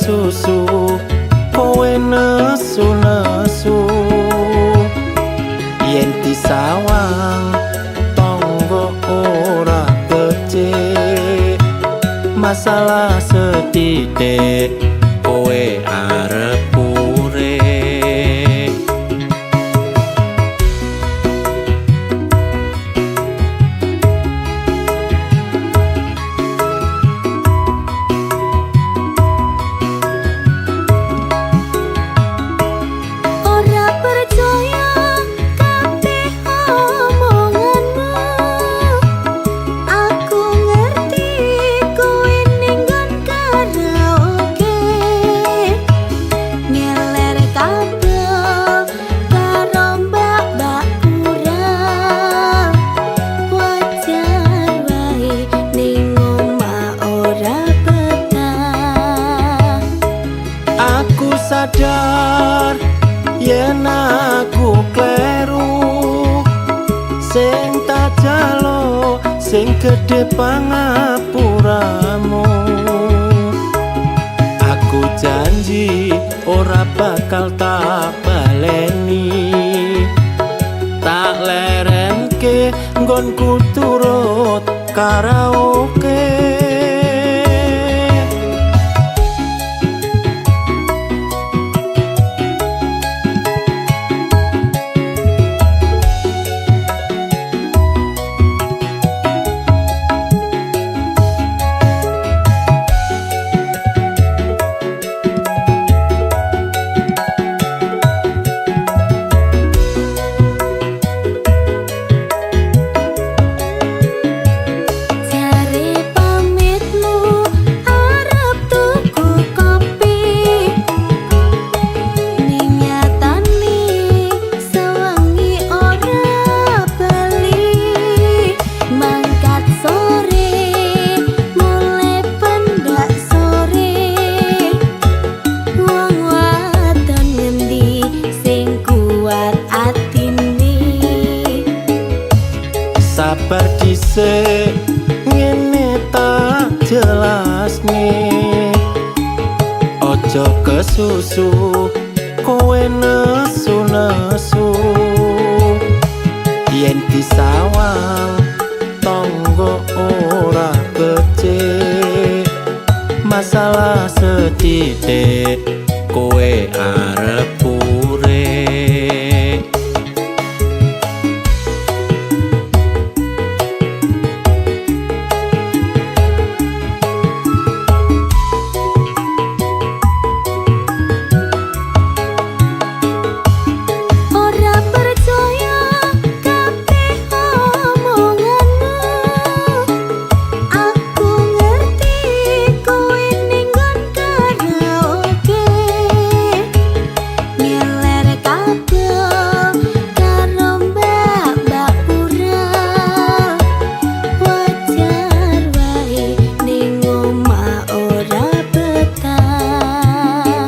kesusu kowe nesu-nesu yen disawang tonggo ora becik masalah setitik kowe arep urip ora percaya kabeh omonganmu aku ngerti kowe ning nggon karaoke ngeler kabel karo mbak-mbak kurang wajar wae ning omah ora betah aku sadar yen aku kleru sing tak jalo sing gedhe pangapuramu aku janji ora bakal tak baleni tak lerenke nggonku turut karaoke jare pamitmu arep tuku kopi ning nyatane sewengi ora bali mangkat sore mulai pendak sore wong wadon ngendi sing kuat atine sabar dhisik ngene tak jelasne ojo kesusu kowe nesu-nesu yen disawang tonggo ora becik masalah setitik kowe arep urip ora percaya kabeh omonganmu aku ngerti kowe ning nggon karaoke ngeler kabel karo mbak-mbak kurang wajar wae ning omah ora betah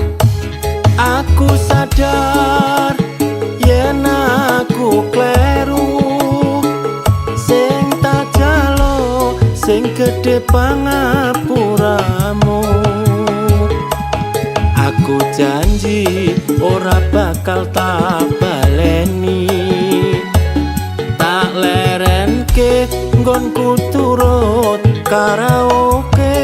aku sadar yen aku kleru sing tak jalo sing gedhe pangapuramu aku janji ora bakal tak baleni tak lerenke nggonku turut karaoke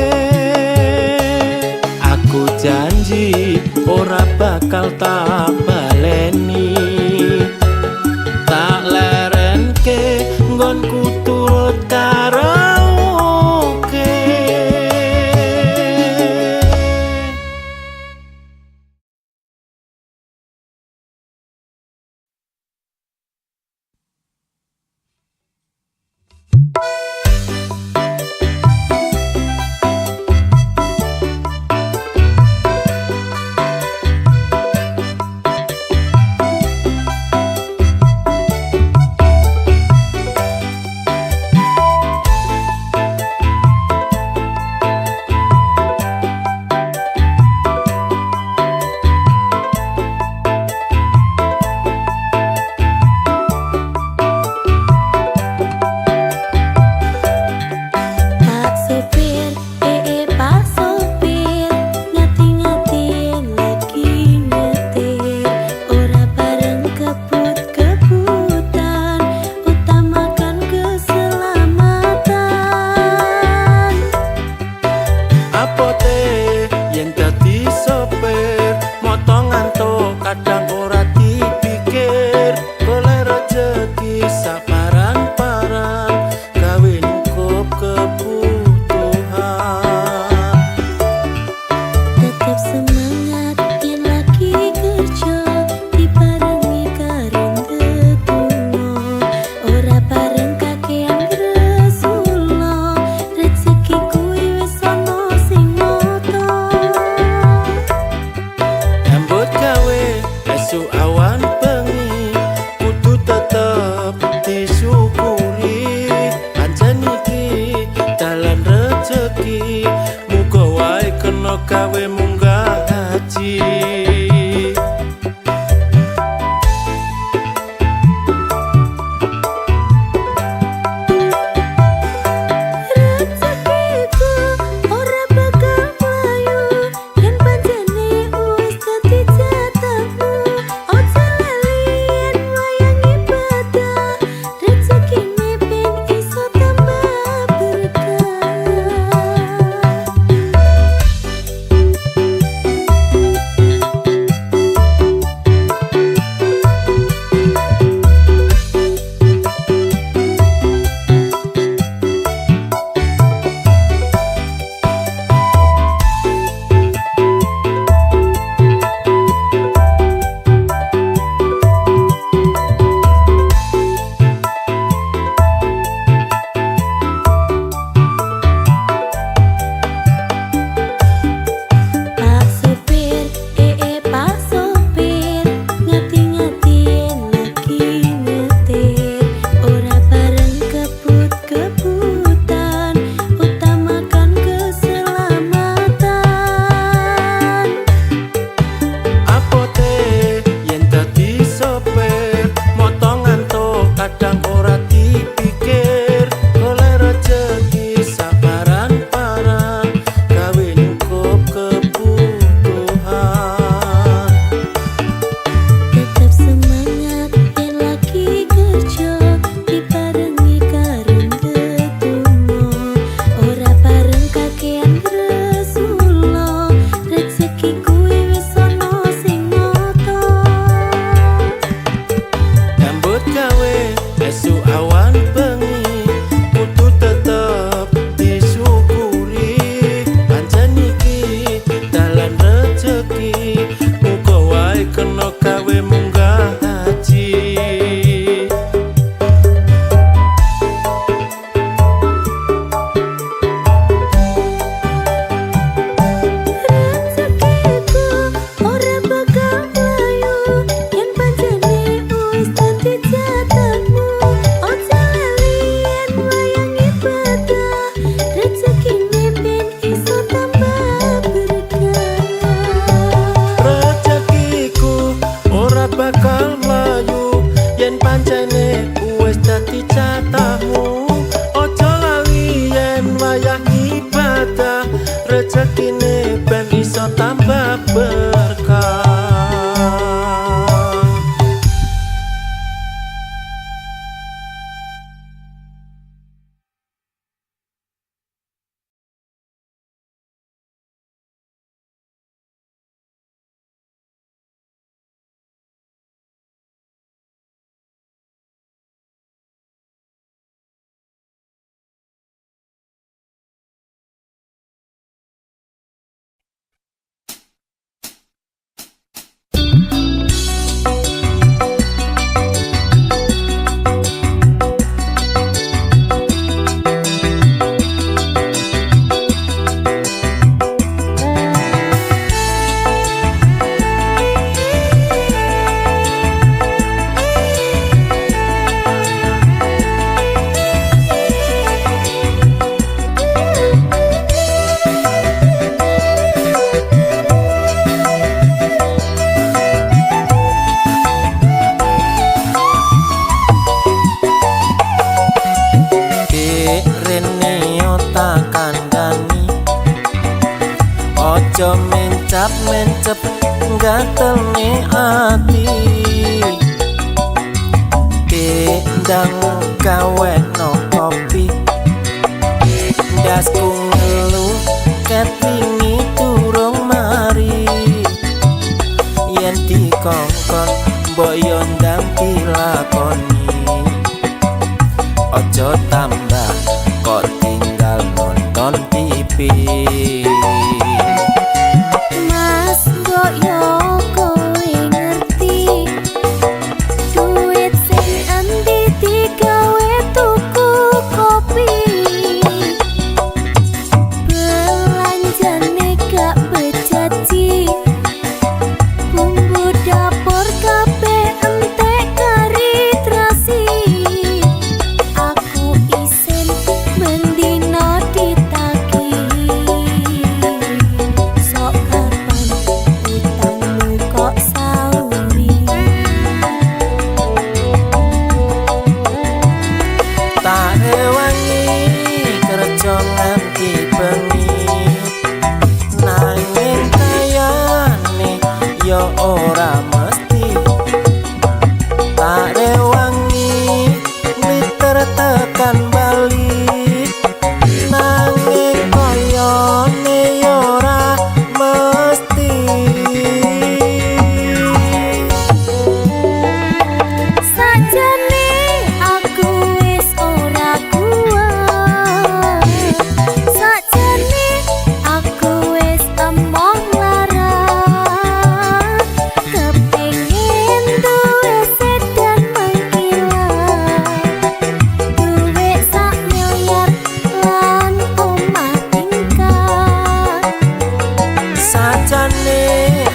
aku janji ora bakal tak baleni tak lerenke nggonku turut karaoke kena gawe munggah haji. Rezekine ben iso tambah berkah. Ojo mencap-mencep gatelne ati, ndang gawe no kopi, ndasku ngelu ket wingi durung mari. Yen dikongkon mbok yo ndang dilakoni, ojo tambah kok tinggal nonton TV. Aku isen mendino ditagi. ora mesti. Tak rewangi liter tekan balik, nanging koyone ora mesti. Sajane aku wis ora kuat, sajane aku wis emoh lara, kepengin duwe sedan mengkilat, duwe sak miliar lan omah tingkat. Sajane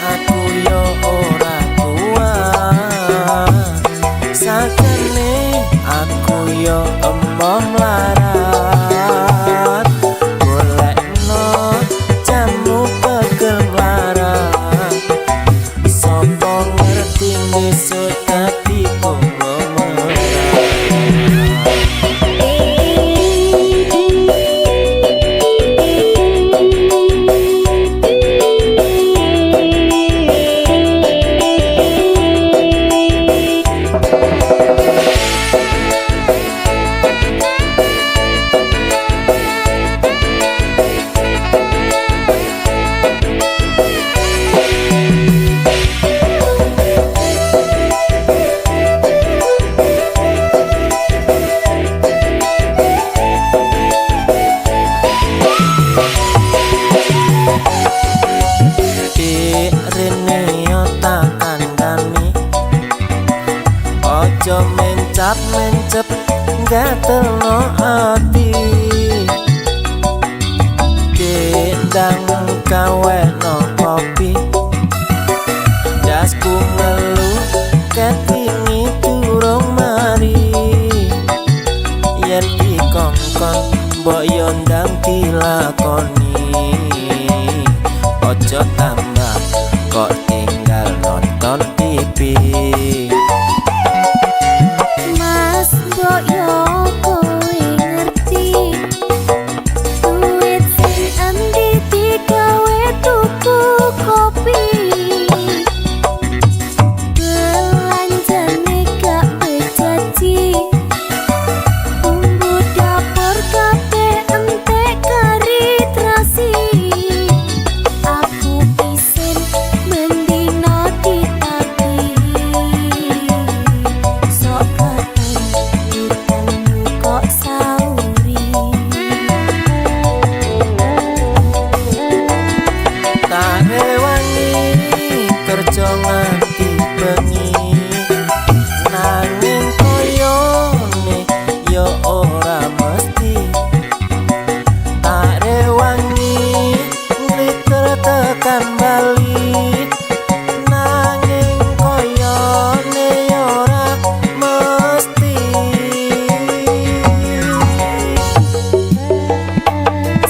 aku yo ora kuat, sajane aku yo emoh mlarat, golekno jamu pegel mlarat. Sopo ngerti besok dadi konglomerat. Rene yo tak kandhani, ojo mencap-mencep gatelno ati. Gendang kaweno kopi, dasku ngelu ketingi durung mari. Yen dikongkon mbok yo ndang dilakoni, ojo tambah kok tinggal nonton TV. Mas mbok yo kowe ngerti, duit sing endi digawe tuku kopi, belanjane gak bejaji, bumbu dapur kabeh entek kari terasi. Aku isin mendino ditagih, sok keteng utangmu kok sauri. Tak rewangi kerja nganti bengi, nanging koyone yo ora mesti. Tak rewangi liter tekan balik, nanging koyone yo ora mesti.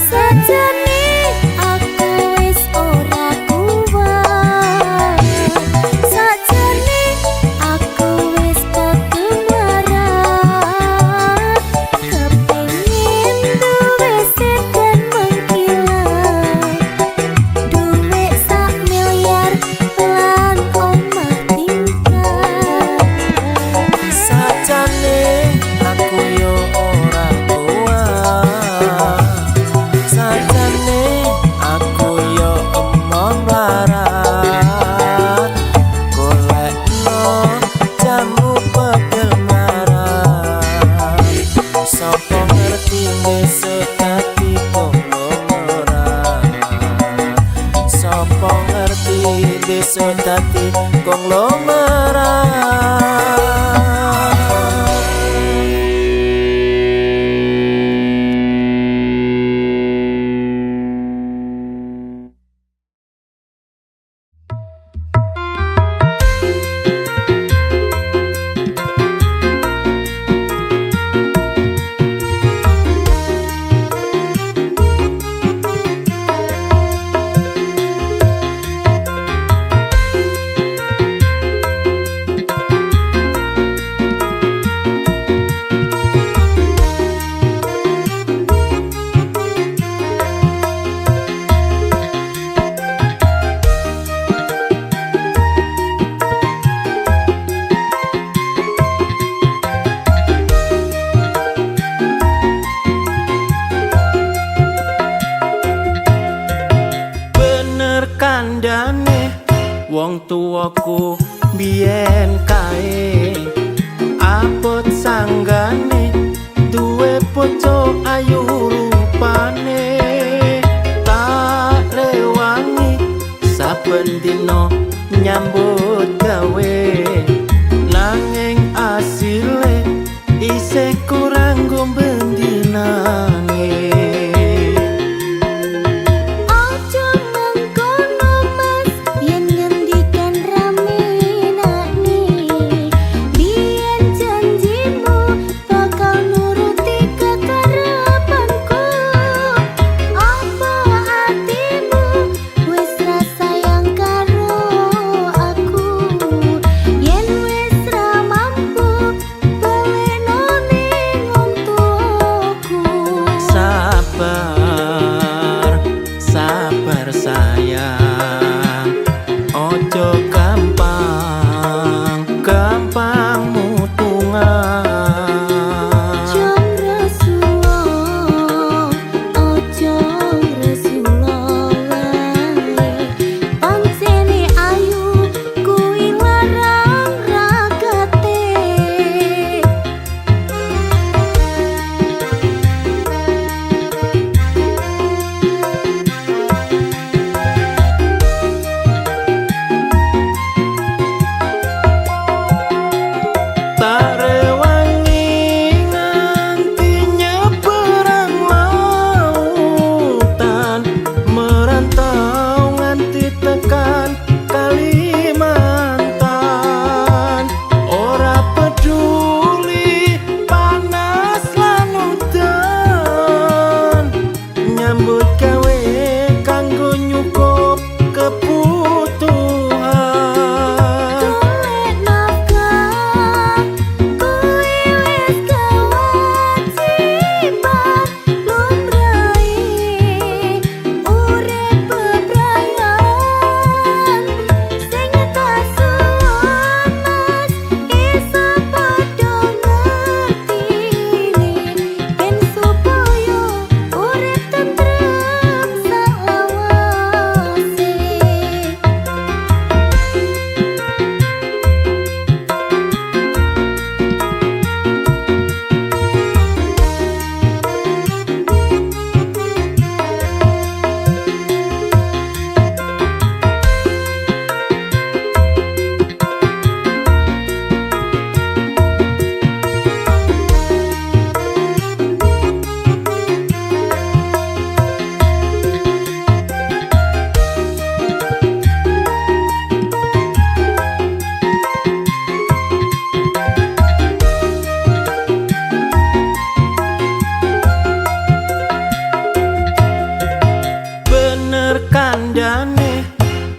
Sajane aku wis ora kuat, sajane aku wis kegemaran, kepengin duwe sedan mengkilat, duwe sak miliar lan omah tingkat. Sajane aku yo ora kuat, sajane aku yo emoh mlarat, golekno jamu pegel mlarat. Sopo ngerti besok dadi konglomerat, sopo ngerti besok dadi konglomerat. wong tuwaku biyen kae abot sanggane duwe bojo ayu rupane tak rewangi saben dina nyambut gawe nanging asile isih kurang gombendinane.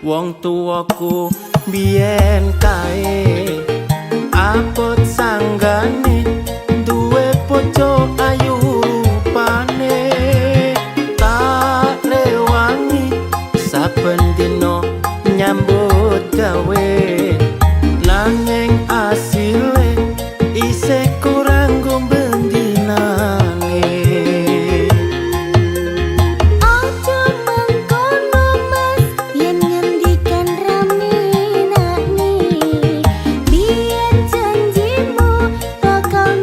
Wong tuwaku biyen kae abot sanggane duwe bojo ayu rupane tak rewangi saben dina nyambut gawe nanging asile isih kurang gombendinane. Bakal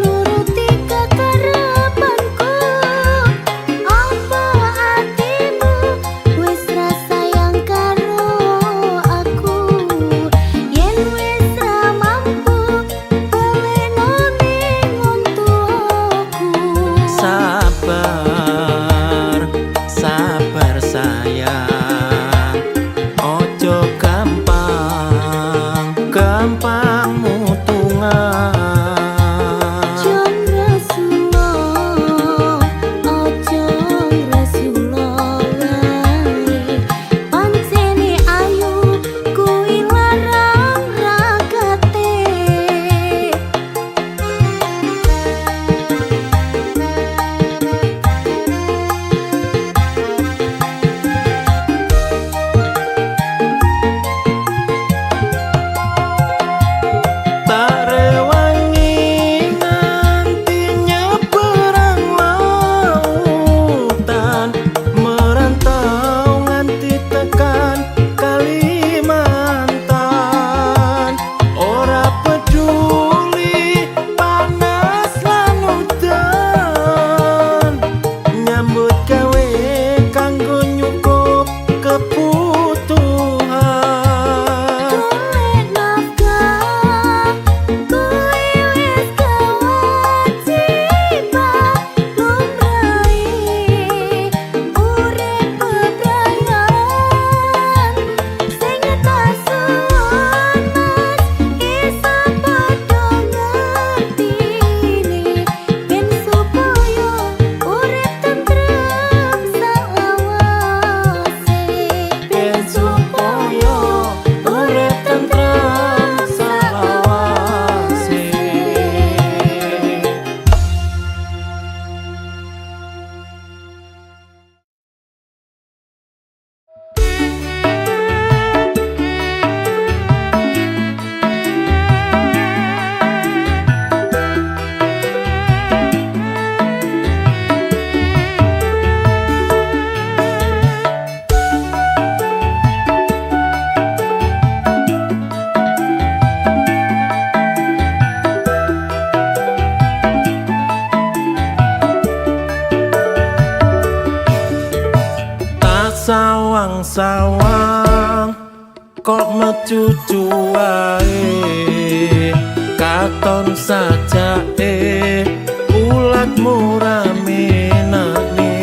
kok mecucu wae katon sajake ulatmu rame nane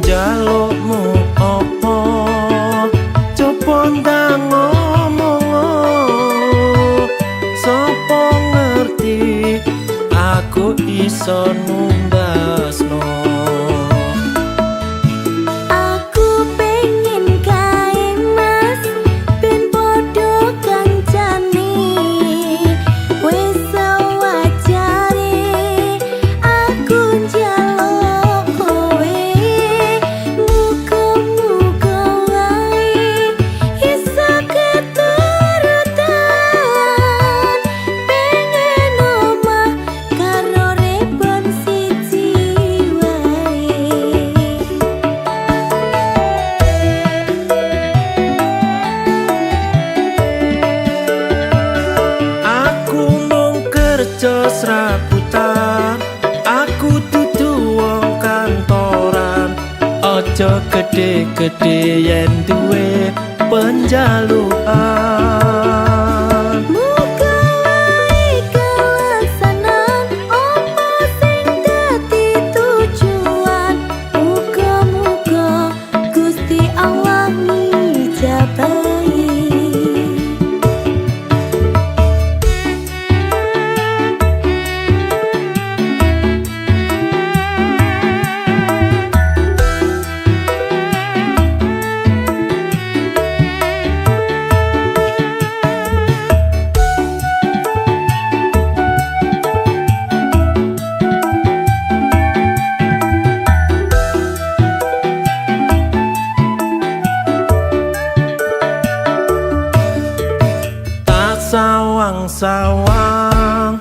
jalukmu opo coba ndang ngomong sapa ngerti aku iso numbasno. Serabutan aku dudu wong kantoran aja gede-gede yen duwe penjalukan. Muga wae kelaksanan opo sing dadi tujuan. Muga-muga Gusti Allah ngijabahi. Sawang-sawang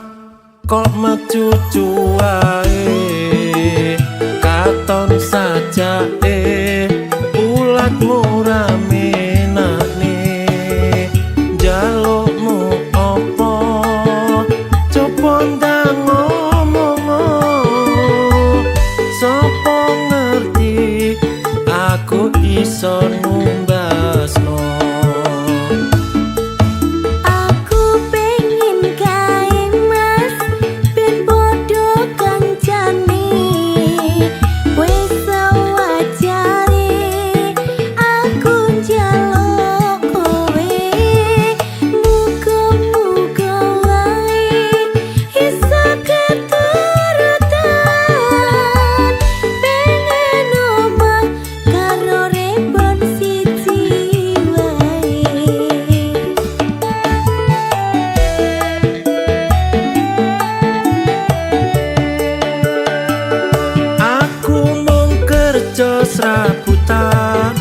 kok mecucu wae katon sajake ulatmu rame nane jalukmu opo coba ndang ngomong sapa ngerti aku iso numbasno. Serabutan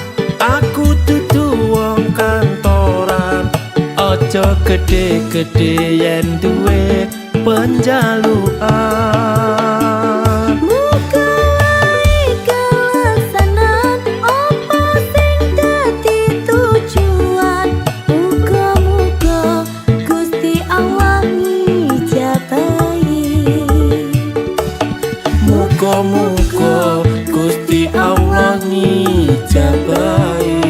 aku dudu wong kantoran aja gede-gede yen duwe penjalukan. Muga wae kelaksanan opo sing dadi tujuan. Muga-muga Gusti Allah ngijabahi. Muga-muga Gusti Allah ngijabahi.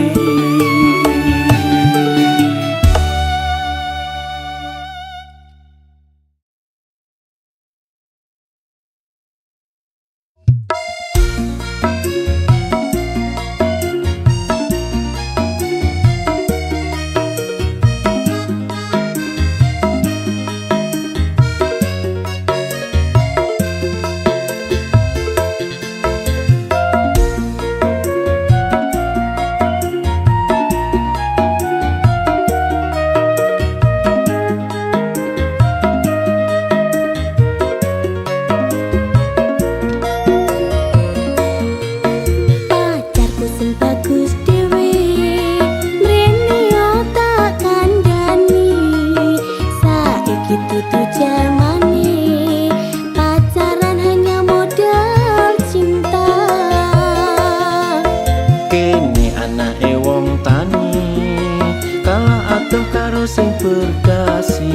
sing berdasi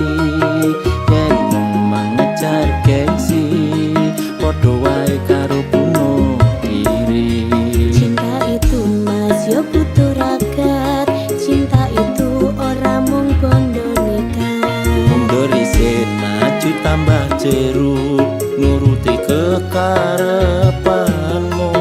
yen mengejar gengsi padha wae karo bunuh diri. Cinta itu mas yo butuh ragat, cinta itu tambah jeru nuruti kekarepanmu.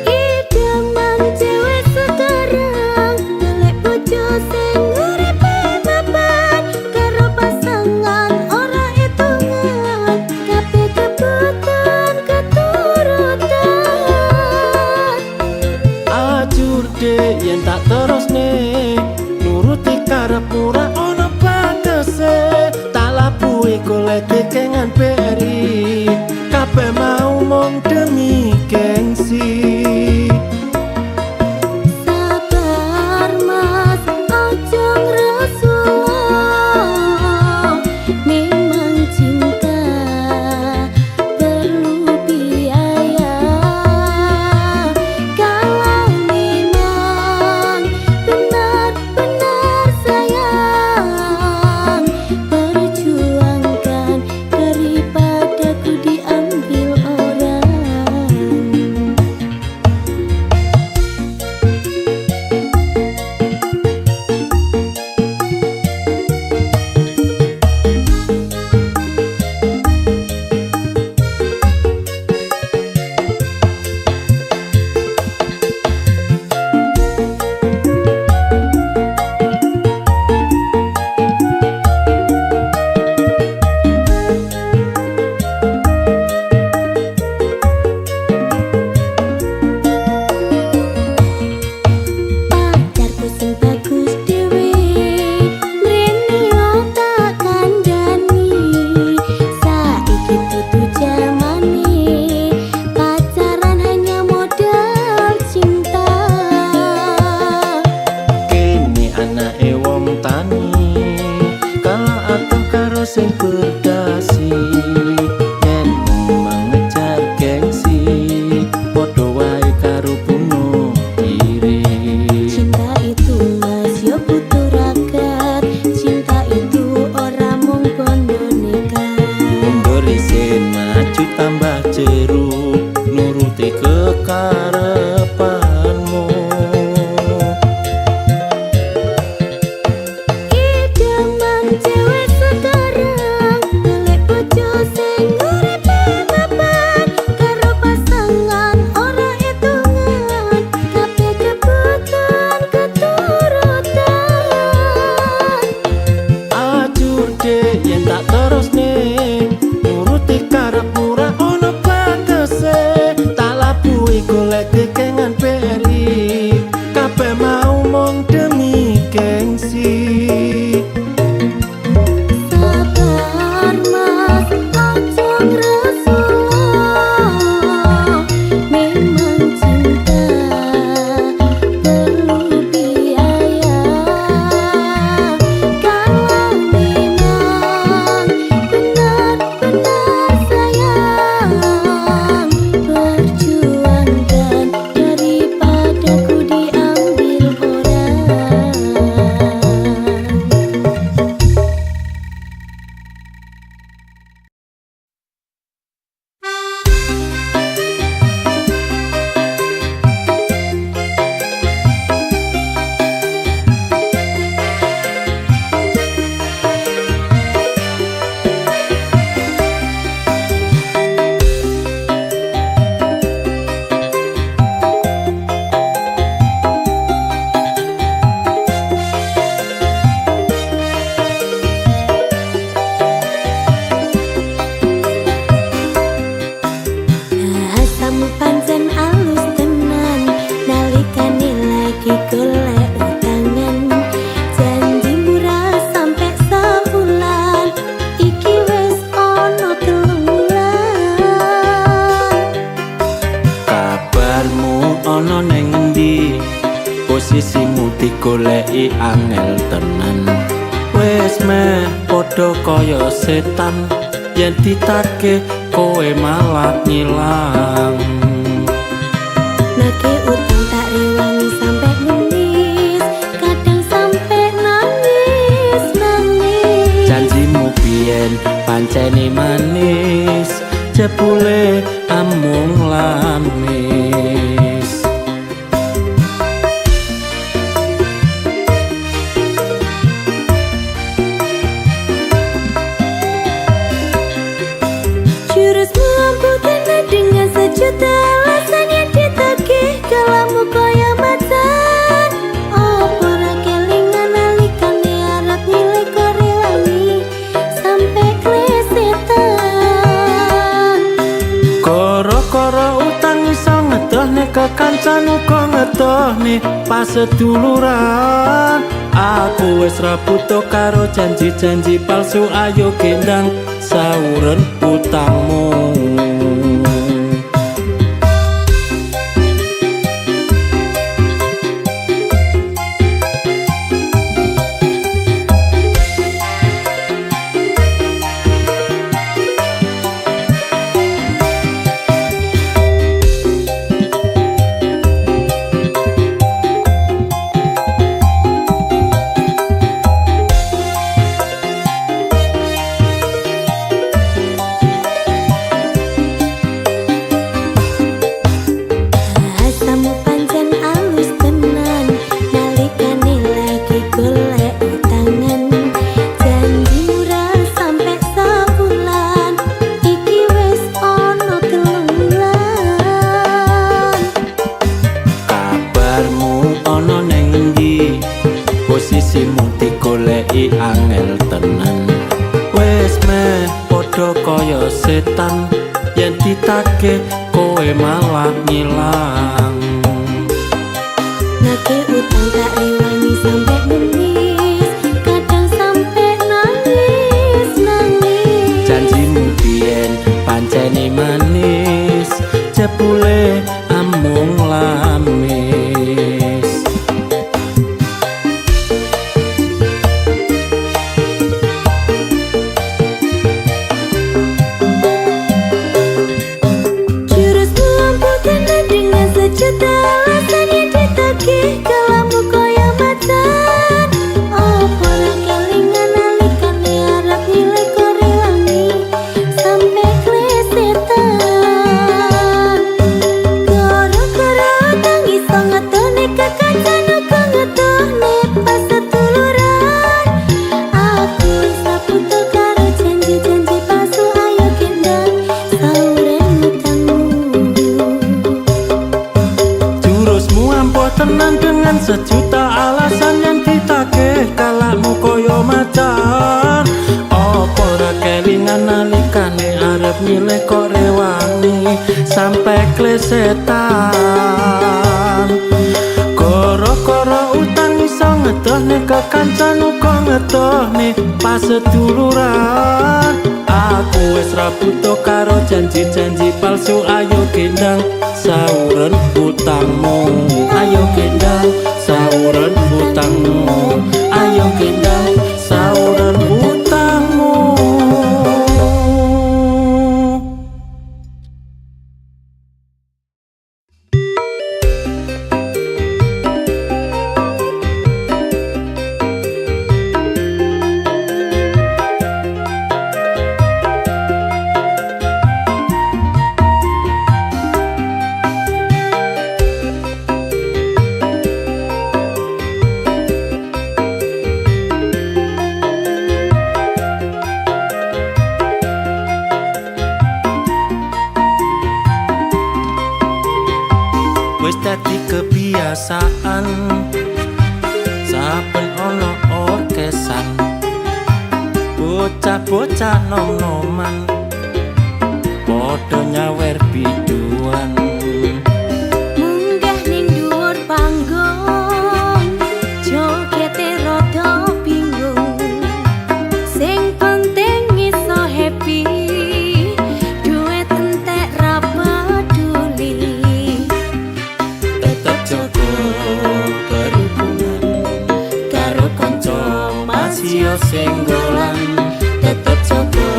Idaman cewek sekarang golek bojo sing uripe mapan karo pasangan ora hitungan kabeh kebutuhan keturutan. Ajur dek yen tak terusne nuruti karepmu ora ono batese, tak labuhi golek kekengan beri kabeh mau mung demi gengsi. Sabar mas ojo ngresula, memang cinta perlu biaya. Kalau memang benar-benar sayang, perjuangkan daripada ku diambil orang. Pacarku sing bagus dhewe mrene tak kandhani, saiki dudu jamane pacaran hanya modal cinta. Kene anake wong tani kala atur karo sing berdasi, yen memang ngejar gengsi padha wae karo bunuh diri. Cinta itu mas yo butuh ragat, cinta itu ora mung bondo nekat. Mundur isin maju tambah jeru nuruti kekarepanmu. Idaman cewek sekarang golek bojo sing uripe mapan karo pasangan ora hitungan kabeh kebutuhan keturutan. Ajur dek yen tak terusne nuruti karepmu ora ono batese, tak labuhi golek kekengan beri kabeh mau mung demi gengsi. Sabar mas ojo ngresula, memang cinta perlu biaya. Kalau memang benar-benar sayang, perjuangkan daripada ku diambil orang. Asamu pancen alus tenan, nalikane lagi golek utangan. Janjimu ra sampe sabulan, iki wis ono 3 wulan. Kabarmu ono ning endi? Posisimu digoleki angel tenan. Wis meh padha kaya setan, yen ditake kowe malah ngilang. Nake utang tak rewangi sampe nangis, kadang sampe nangis. Janjimu biyen pancene manis, jebule amung lamis. kekancan uga ngetoni pas seduluran. Aku wis ra butuh karo janji-janji palsu, ayo gendang sauren utangmu. Posisimu digoleki angel tenan, wis meh padha kaya setan, yen ditagih kowe malah ngilang. Nagih utang tak rewangi sampe nangis, kadang sampe nangis. Janjimu biyen pancene manis, jebule amung lamis. Juta alasan yang ditagih kalamu kaya macan. Oh pola kelingan nalikane arep nilai korewangi sampe klesetan. Gara-gara utang iso ngetone kekancan uga ngetone pas seduluran. Aku wis ra butuh karo janji-janji palsu, ayo gendang sauren utangmu. Tenan dengan sejuta alasan yang ditagih kalamu koyo macan. Apa ora kelingan nalikane arep milih kok rewangi sampe klesetan. Gara-gara utang iso ngedohne kekancan uga ngedohne pas seduluran. Aku wis ra butuh karo janji-janji palsu, ayo gendang sauren utangmu. Ayo gendang sauren utangmu. Ayo gendang sauren utangmu. Wis dadi kebiasaan, saben ana okesan, bocah-bocah nom-noman padha nyawer biduan. Munggah ning dhuwur panggung, jogete rada bingung. Sing penting iso happy, duit entek ra peduli. Tetep jaga berhubungan karo kanca masih senggolan. Tetep jaga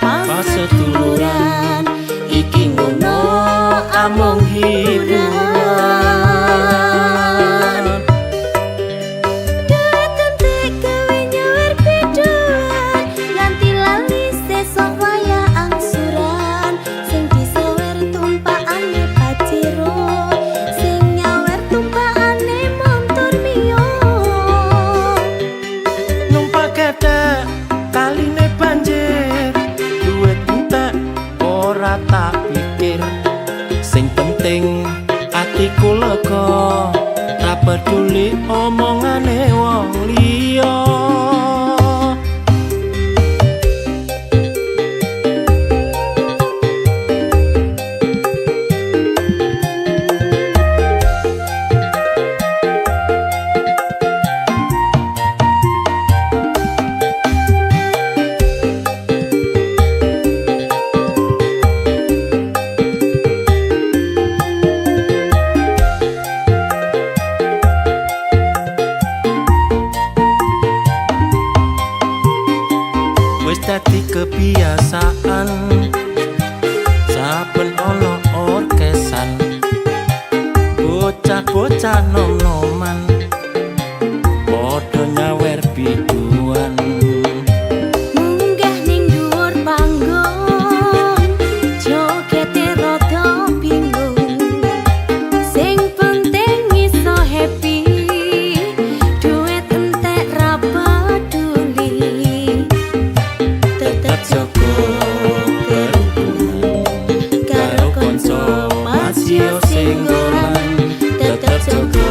pas seduluran, iki ngono amung hiburan. Duit entek gawe nyawer biduan, nganti lali sesok waya angsuran. Sing disawer tumpakane pacero, sing nyawer tumpakane montor mio. Numpak ketek kaline banjir, duit entek ora tak pikir. Sing penting atiku lega, ra peduli omongane wong liya. bocah nom-noman padha nyawer biduan. Munggah ning dhuwur panggung jogete rada bingung sing penting iso happy duit entek ra peduli tetep jogo kerukunan karo kanca masih singgolan tetep jogo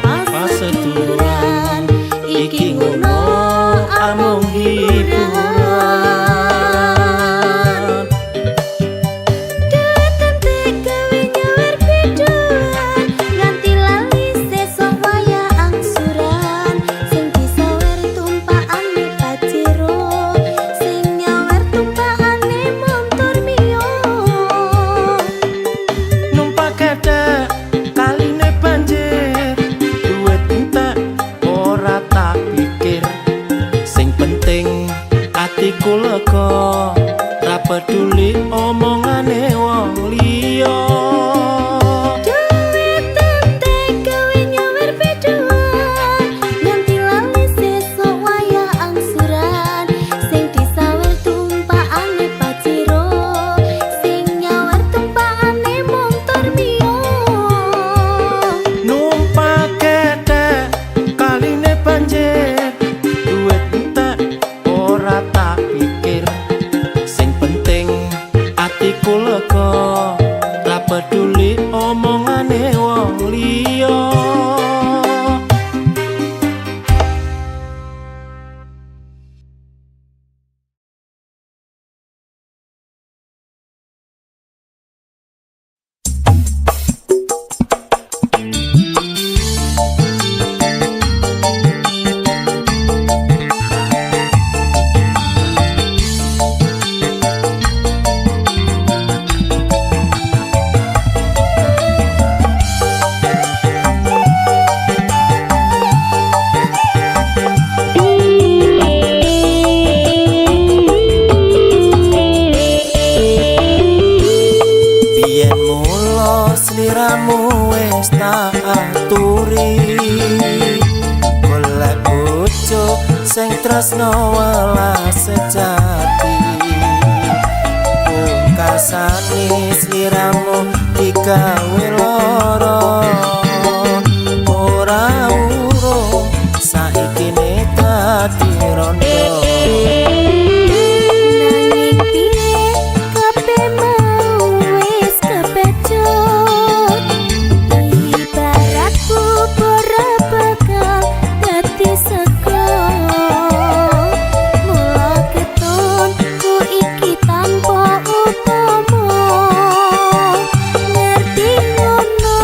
pas seduluran iki ngono amung hiburan. Duit entek gawe nyawer biduan nganti lali sesuk waya angsuran sing disawer tumpakane pajero sing nyawer tumpakane montor mio. Numpak gedhe kaline banjir duit entek ora tak pikir sing penting atiku lega ra peduli omongane wong liya. Duit entek gawe nyawer biduan nganti lali sesuk waya angsuran sing disawer tumpakane pajero sing nyawer tumpakane montor mio. Numpak gedhe kaline banjir duit entek ora tak pikir sing penting atiku lega ra peduli omongane wong liya. Biyen mula sliramu wis tak aturi golek bojo sing tresno welas sejati pungkasane sliramu digawe lara ora urung saiki ne dadi rondo. Nanging piye kabeh mau wis kepecut ibarat bubur bakal dadi sego mula keton ku iki tanpa upama ngerti ngono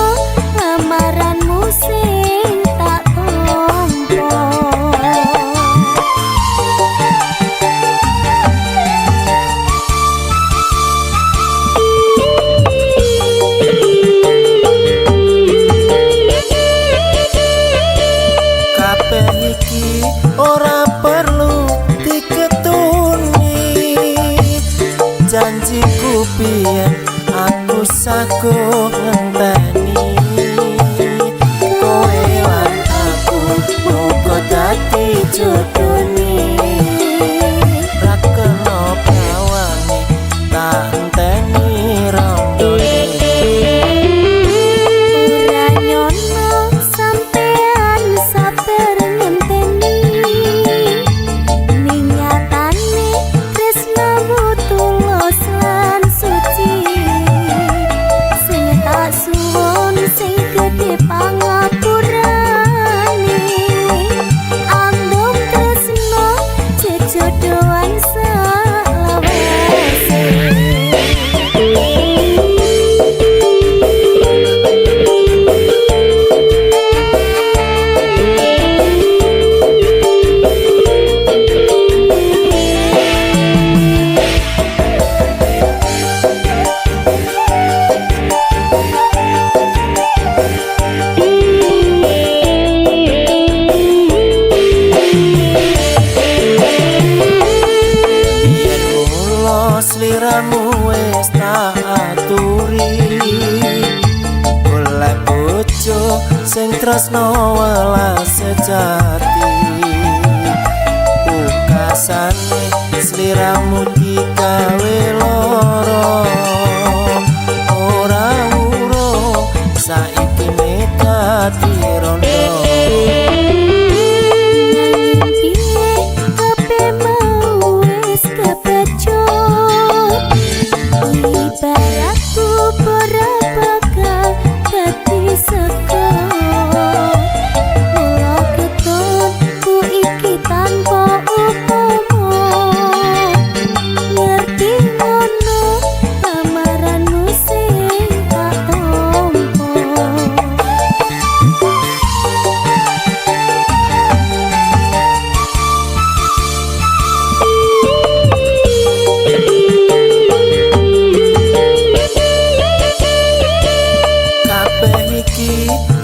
sing tresno welas sejati pungkasane sliramu digawe loro ora urung saiki medati rondo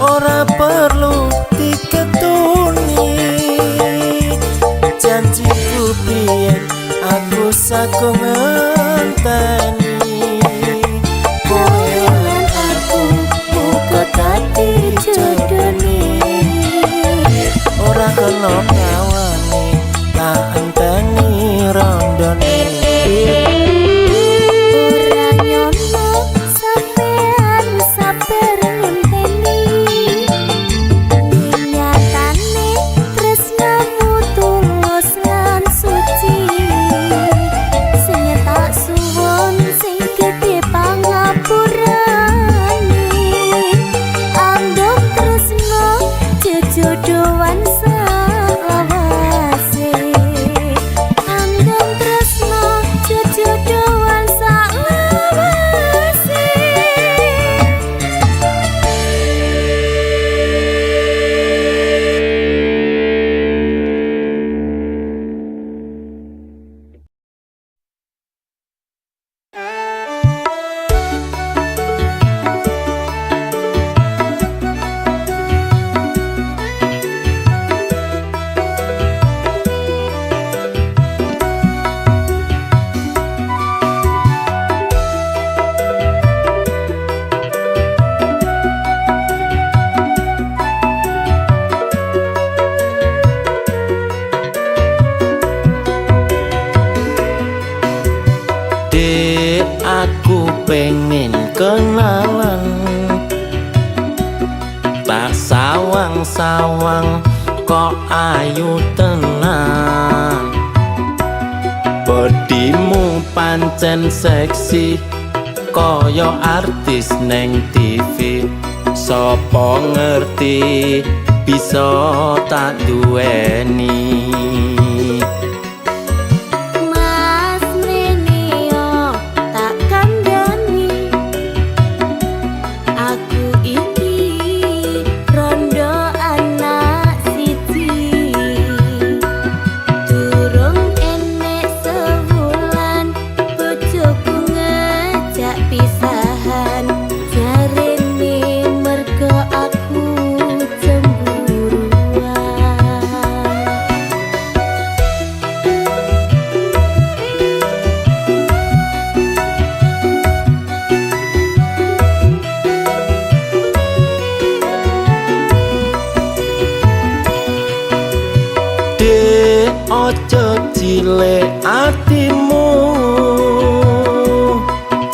ora perlu diketuni janjiku biyen aku saku ngenteni kowe lan aku muga dadi jodone ora kena ngawani tak enteni rondone aku pengen kenalan tak sawang-sawang kok ayu tenan bodimu pancen seksi koyo artis neng TV sopo ngerti bisa tak duweni ojo cilik atimu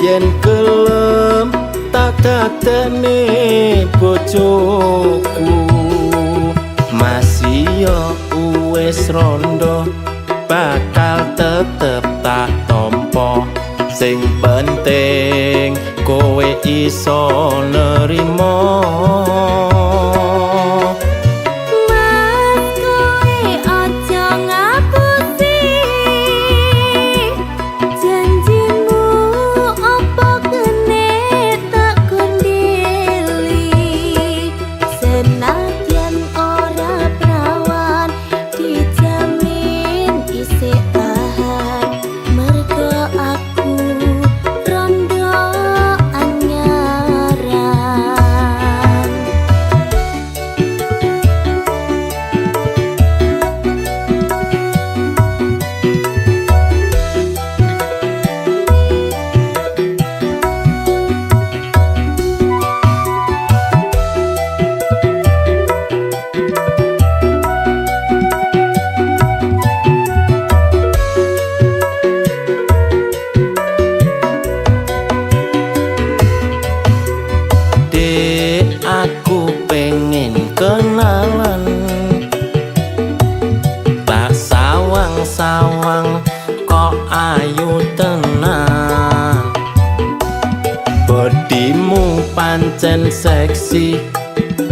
yen gelem tak dadekne bojoku masih yo wis rondo bakal tetep tak tompo sing penting kowe iso nerimo Aku rondo anyara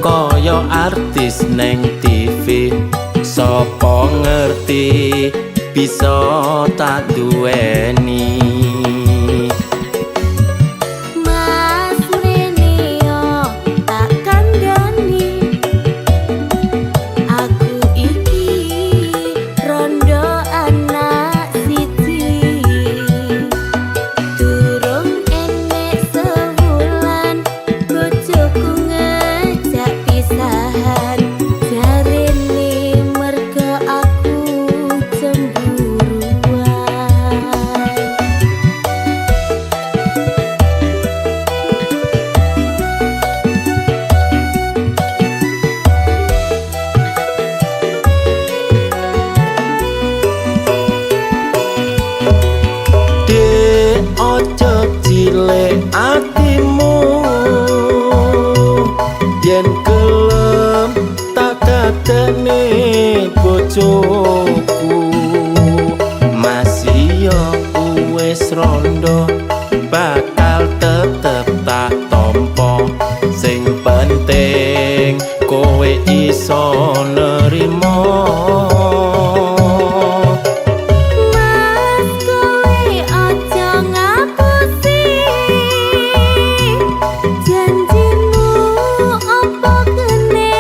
kaya artis neng TV. Sopo ngerti bisa tak duweni. Mas Reneo tak kandhani, aku iki rondo anak siji. Durung enek sewulan bojoku ngejak pisahan. Jarene merga aku cemburuan. Dek ojo cilik atimu, yen gelem tak dadekne bojoku. Masih yo wis rondo bakal tetep tak tompo. Sing penting kowe iso nerimo. Mas kowe aja ngapusi janjimu, apa kene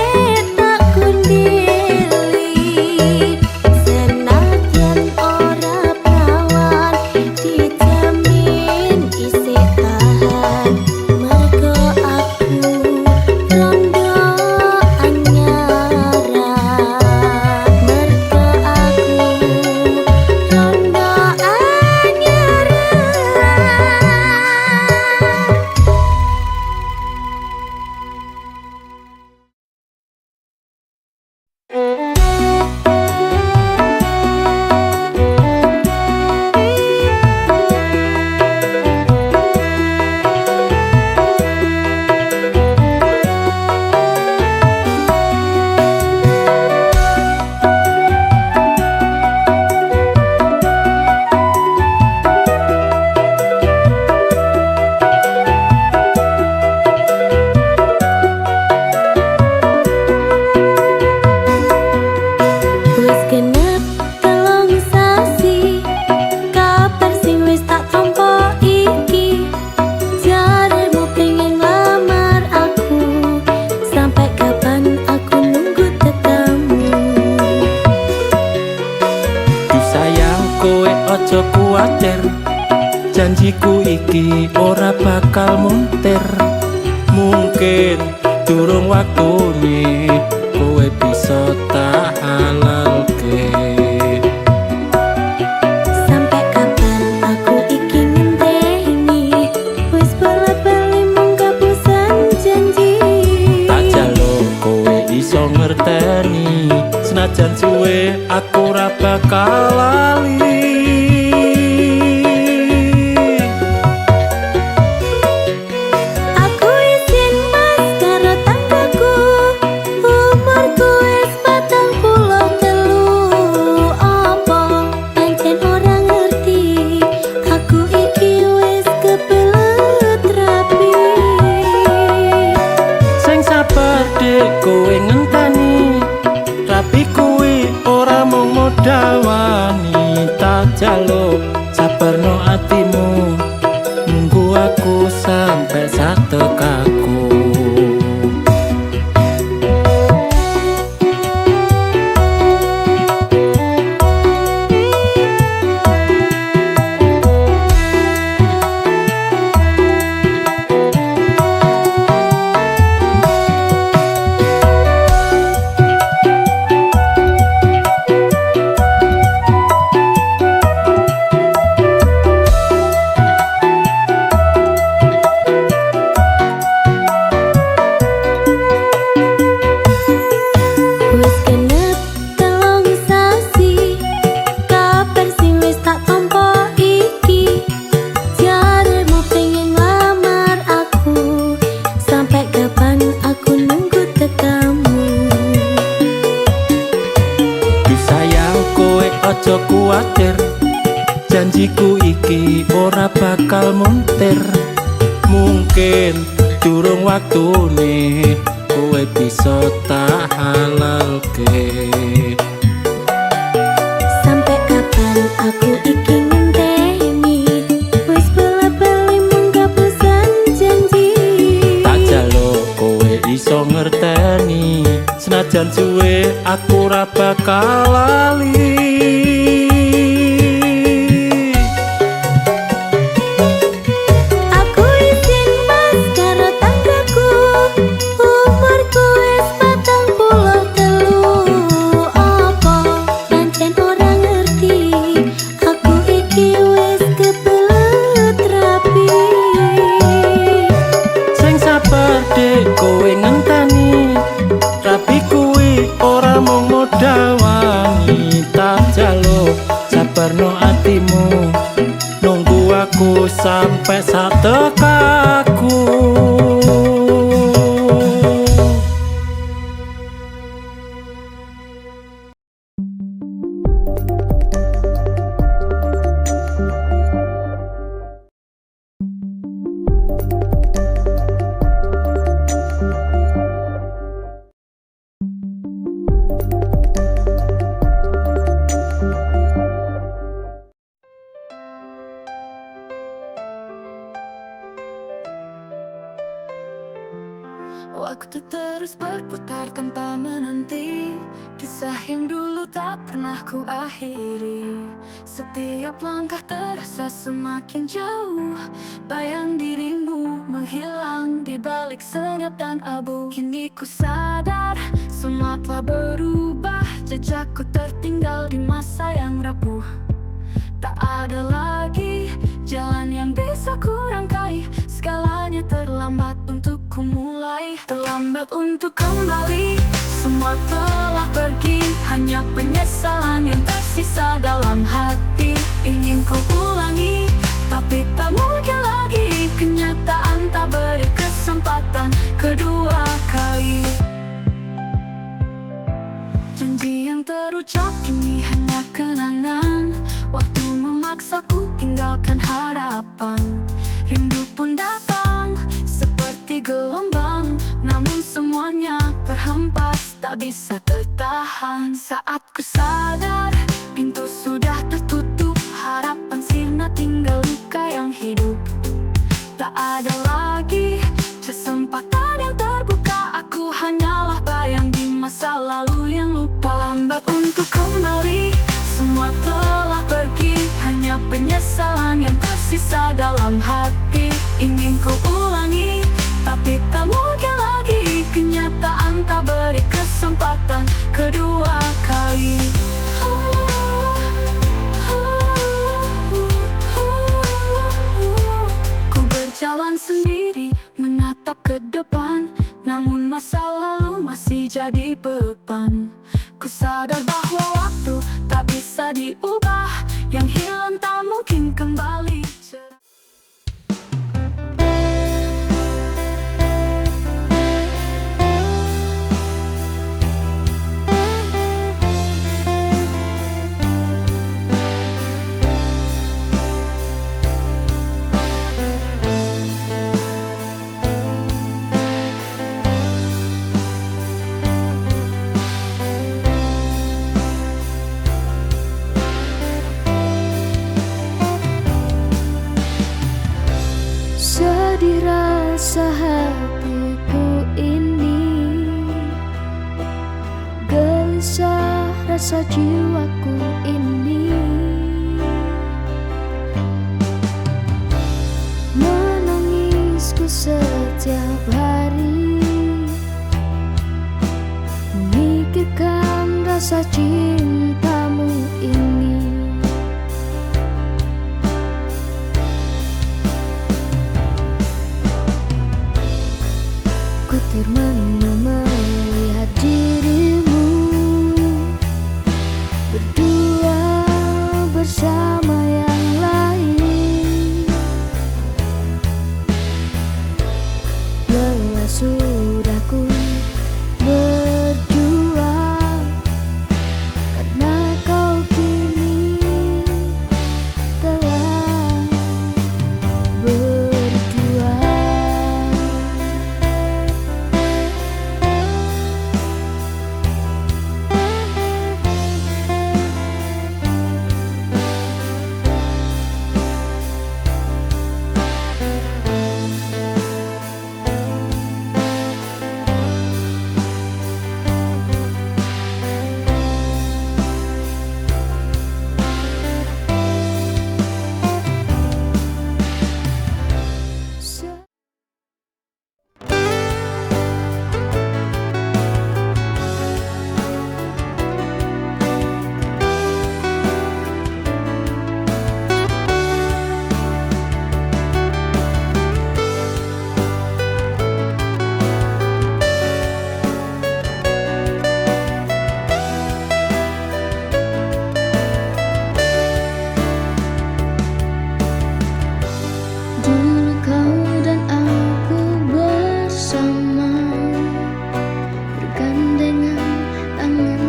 tak kundili. Senajan ora prawan dijamin isih tahan. Mergo aku rondo anyaran. Mergo aku rondo anyaran. Wis genep 3 sasi, kabar sing wis tak tampa iki. Jaremu pengen lamar aku, sampai kapan aku nunggu tekamu. Duh sayang kowe ojo kuwatir, janjiku iki ora bakal muntir. Mungkin durung waktune kowe bisa tak halalke. Sampai kapan aku iki ngenteni, wis bola-bali mung kapusan janji. Tak jaluk kowe iso ngerteni, senajan suwe aku ora bakal lali. Aku isin mas karo tanggaku, umurku wis 43. Apa pancen ora ngerti, aku iki wis kebelet rapi. Sing sabar dek kowe ngenteni, tapi kuwi ora mung modal wani. Tak jaluk sabarno atimu, nunggu aku sampai satekaku. Wis genep 3 sasi, kabar sing wis tak tampa iki. Jaremu pengen lamar aku, sampai kapan aku nunggu tekamu. Duh sayang kowe ojo kuwatir, janjiku iki ora bakal muntir. Mungkin durung waktune kowe kowe bisa tak halalke. Sampai kapan aku iki ngenteni, wis bela-beli mung kapusan janji. Tak jaluk kowe iso ngerteni, senajan suwe aku ora bakal lali. Aku izin mas karo tanggaku, umurku wis 43. Apa pancen ora ngerti, aku iki wis kebelet rapi. Sing sabar dek kowe ngenteni, rapi kuwi ora mung modal wangi. Tak jaluk sabarno atimu, nunggu aku sampai sak tekaku. Waktu terus berputar tanpa menanti, kisah yang dulu tak pernah ku akhiri. Setiap langkah terasa semakin jauh, bayang dirimu menghilang di balik senyap dan abu. Kini ku sadar, semua telah berubah, jejakku tertinggal di masa yang rapuh. Tak ada lagi jalan yang bisa ku rangkai, segalanya terlambat untuk ku mulai. Terlambat untuk kembali, semua telah pergi, hanya penyesalan yang tersisa dalam hati. Ingin ku ulangi, tapi tak mungkin lagi, kenyataan tak beri kesempatan kedua kali. Janji yang terucap kini hanya kenangan, waktu memaksaku tinggalkan harapan. Rindu pun datang seperti gelombang, namun semuanya terhempas, tak bisa tertahan. Saat ku sadar, pintu sudah tertutup, harapan sirna tinggal luka yang hidup. Tak ada lagi kesempatan yang terbuka, aku hanyalah bayang di masa lalu yang lupa. Lambat untuk kembali, semua telah pergi, hanya penyesalan yang tersisa dalam hati. Ingin ku ulangi, tapi tak mungkin lagi, kenyataan tak beri kesempatan kedua kali. Ku berjalan sendiri, menatap ke depan, namun masa lalu masih jadi beban. Ku sadar bahwa waktu tak bisa diubah, yang hilang tak mungkin kembali. Sedih rasa hatiku ini, gelisah rasa jiwaku ini, menangisku setiap hari, memikirkan rasa cintamu ini. Ku termenung melihat dirimu berdua bersama yang lain. Lelah sudah ku berjuang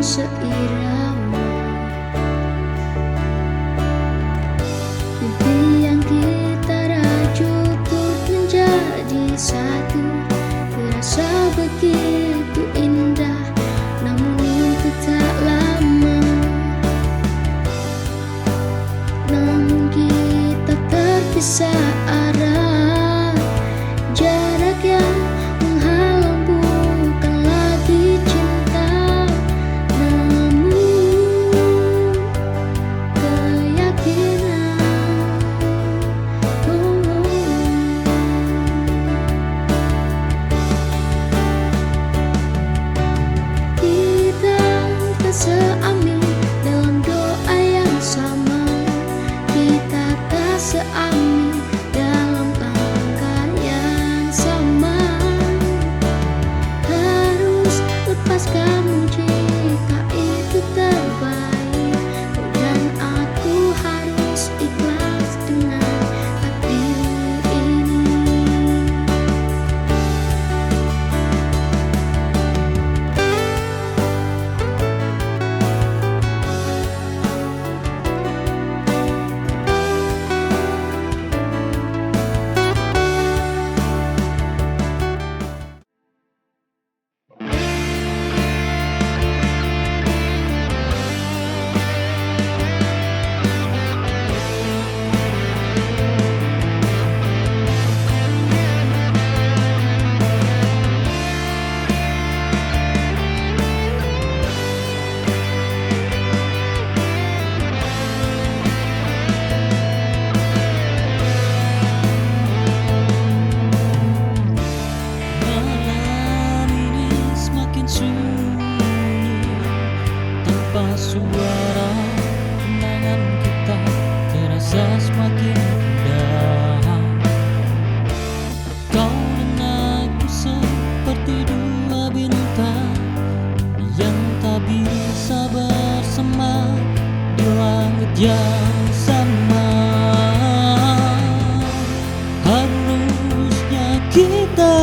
seirama. Mimpi yang kita raju untuk menjadi satu terasa begitu indah, namun itu tak lama. Namun kita terpisah arah, jarak yang menghalang bukan lagi cinta, namun keyakinan. Kita tak seamin dalam doa yang sama, kita tak seamin dalam langkah yang sama. Harus lepaskan jika itu terbaik, dan aku harus ikhlas dengan takdir ini. Malam ini semakin sunyi tanpa suara, kenangan kita terasa semakin indah. Kau dan aku seperti dua bintang yang tak bisa bersama di langit yang sama. Harusnya kita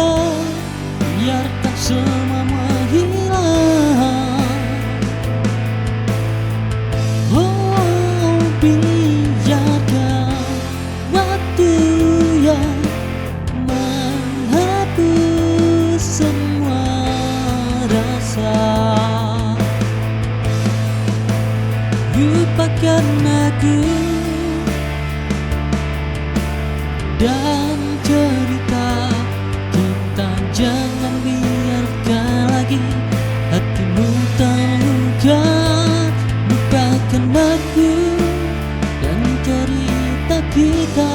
biarkan semua menghilang. Oh, biarkan waktu yang menghapus semua rasa. Lupakan aku dan cerita kita, jangan biarkan lagi hatimu terluka. Lupakan aku dan cerita kita,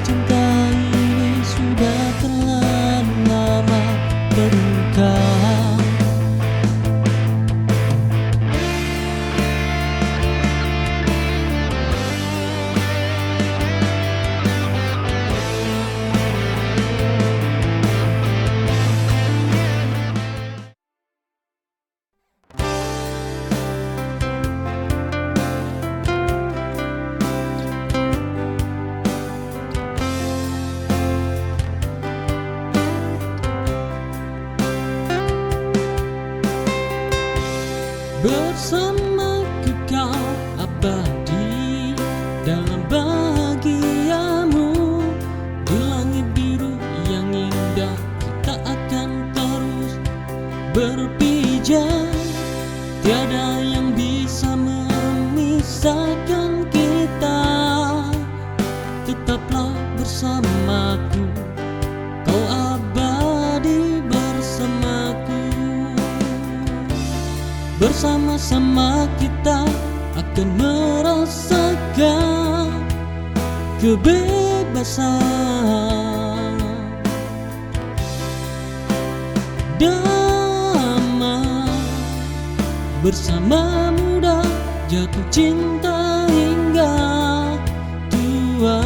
cinta ini sudah terlalu lama terluka. Bersamaku kau abadi dalam bahagiamu, di langit biru yang indah kita akan terus berpijak. Tiada yang bisa memisahkan kita, tetaplah bersamaku, kau abadi bersamaku. Bersama-sama kita akan merasakan kebebasan, damai bersama, muda jatuh cinta hingga tua.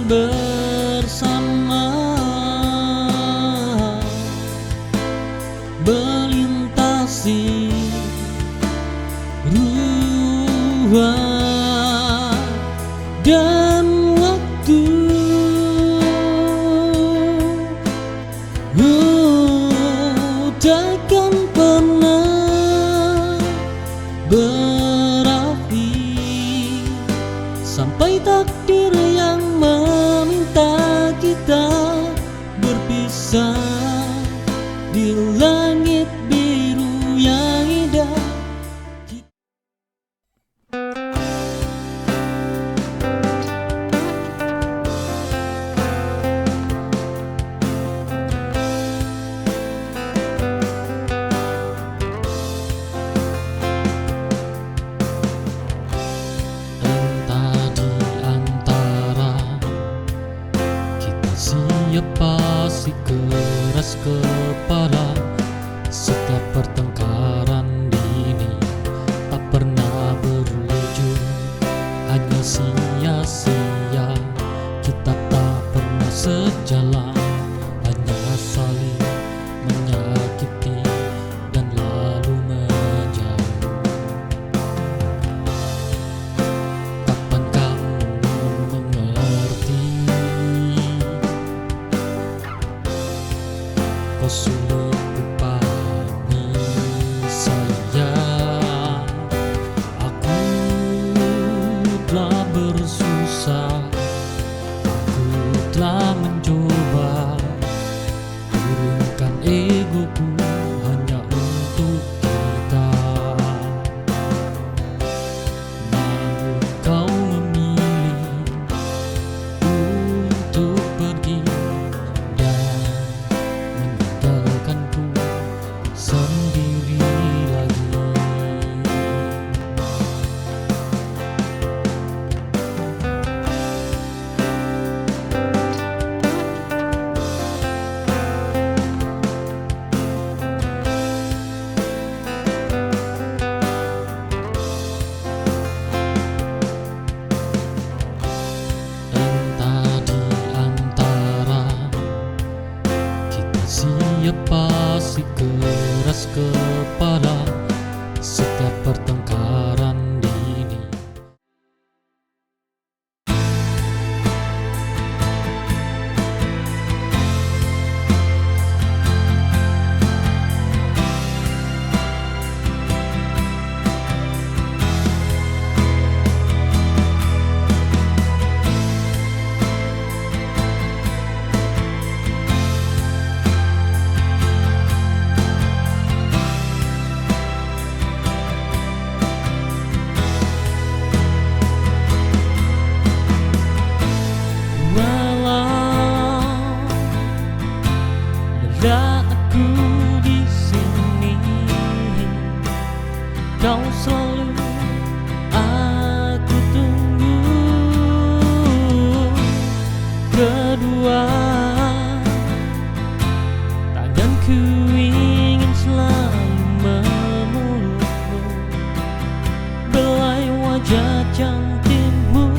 Bersama melintasi dua dan waktu. Takkan pernah berakhir sampai takdir yang meminta kita berpisah di langit biru yang indah. Entah di antara kita siapa si keras kepala. Setiap pertengkaran dini tak pernah berujung, hanya sia-sia. Kita tak pernah sejalan, hanya saling menyakiti dan lalu menjauh. Kapan kamu mengerti? Kau sulit dipahami saya. Aku telah bersusah, aku telah mencoba turunkan egoku hanya untuk kita. Namun kau memilih untuk pergi dan meninggalkanku sendiri lagi. Entah di antara kita siapa si keras kepala. Setiap pertengkaran dini ada aku di sini, kau selalu aku tunggu. Kedua tanganku ingin selalu memelukmu, belai wajah cantikmu.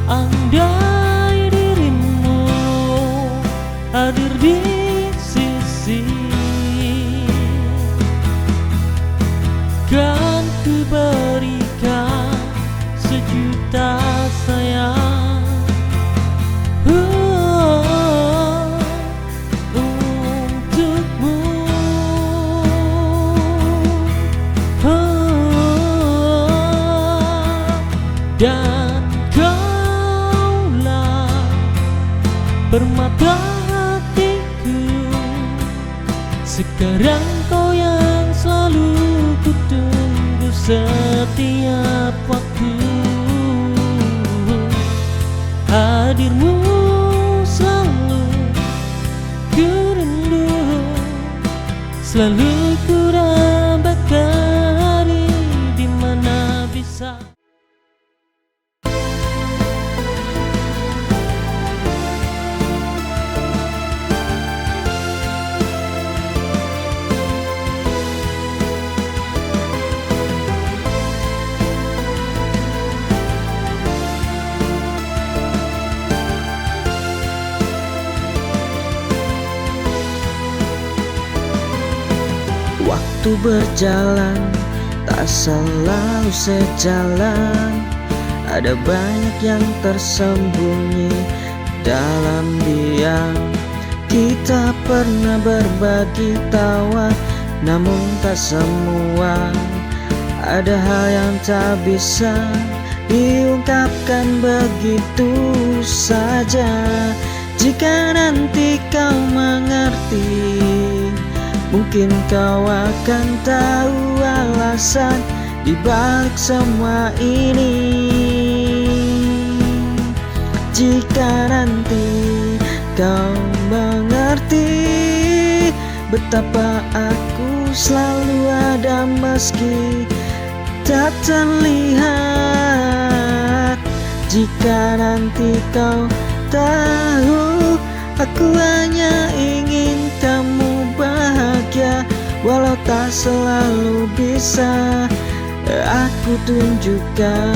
Andai dirimu hadir di sisi, kan ku berikan sejuta sayang untukmu. Dan kaulah permata hatiku, sekarang kau yang selalu ku tunggu setiap waktu. Hadirmu selalu ku rindu, selalu ku dambakan hari di mana bisa. Waktu berjalan tak selalu sejalan. Ada banyak yang tersembunyi dalam diam. Kita pernah berbagi tawa, namun tak semua. Ada hal yang tak bisa diungkapkan begitu saja. Jika nanti kau mengerti, mungkin kau akan tahu alasan di balik semua ini. Jika nanti kau mengerti betapa aku selalu ada meski tak terlihat. Jika nanti kau tahu aku hanya ingin kamu bahagia, walau tak selalu bisa aku tunjukkan.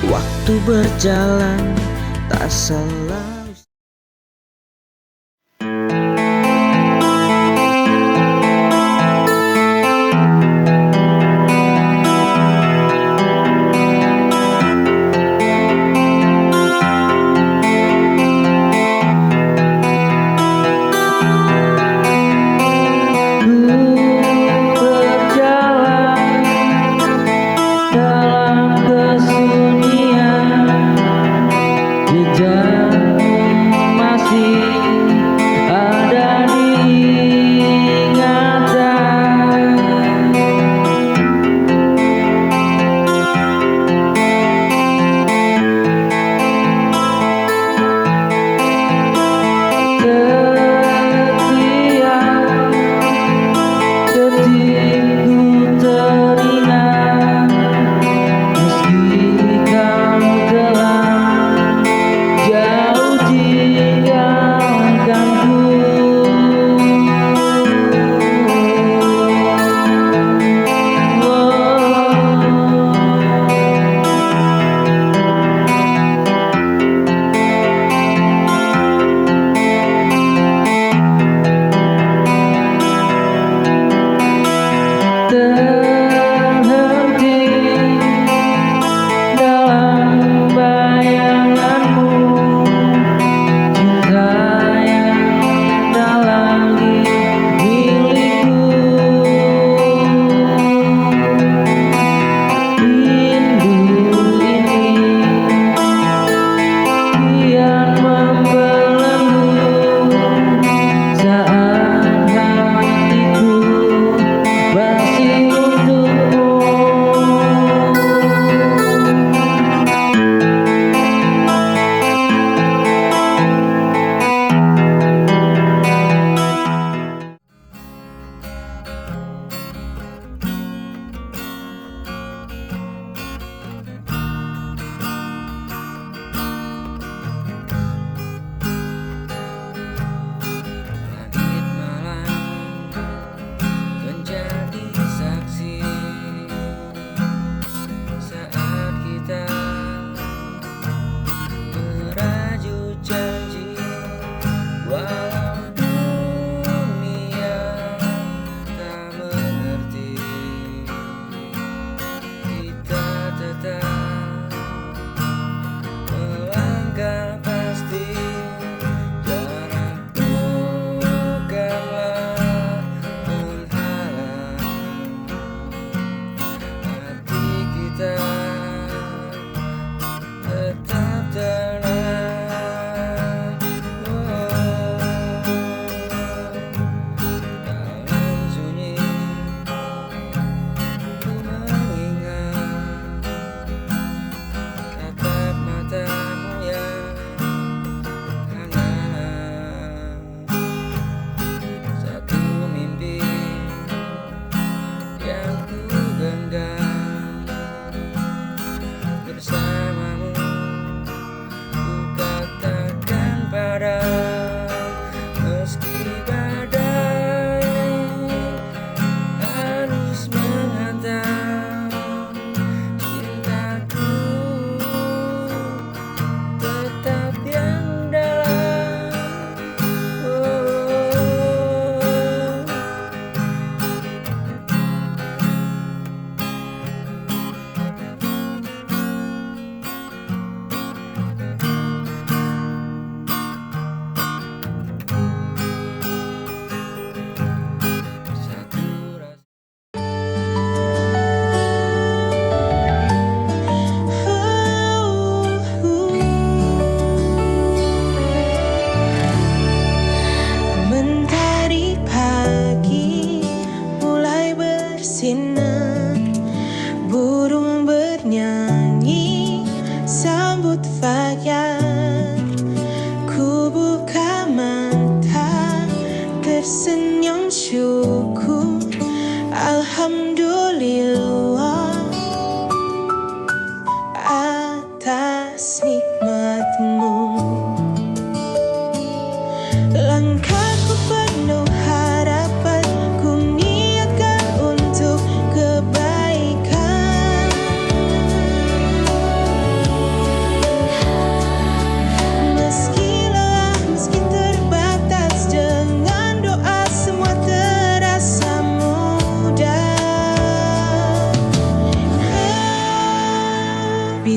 Waktu berjalan tak selalu. Dalam kesunyian, jejak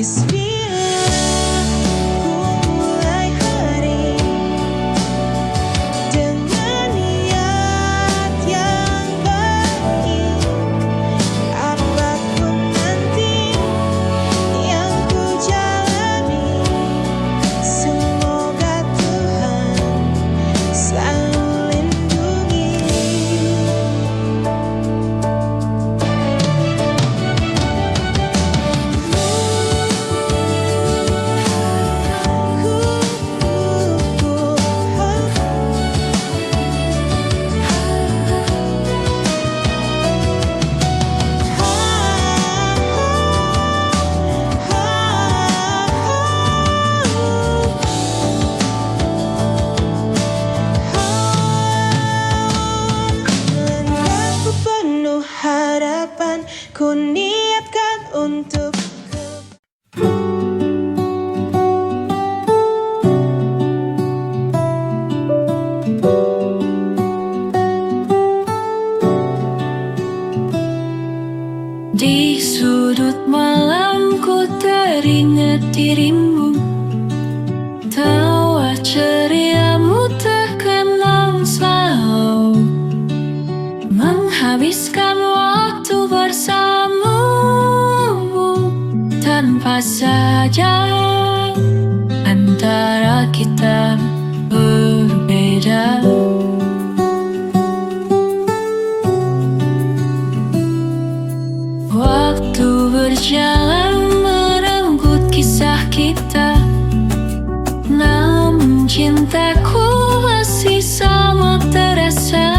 Bismillah, ku mulai hari dengan niat yang baik. Apapun nanti yang ku jalani, semoga Tuhan selalu lindungi. Lenganku penuh harapan, ku niatkan untuk Di sudut malam ku teringat dirimu, tawa ceriamu terkenang selalu, menghabiskan waktu bersamamu. Tanpa saja antara kita berbeda. Waktu berjalan merenggut kisah kita, namun cintaku masih sama terasa.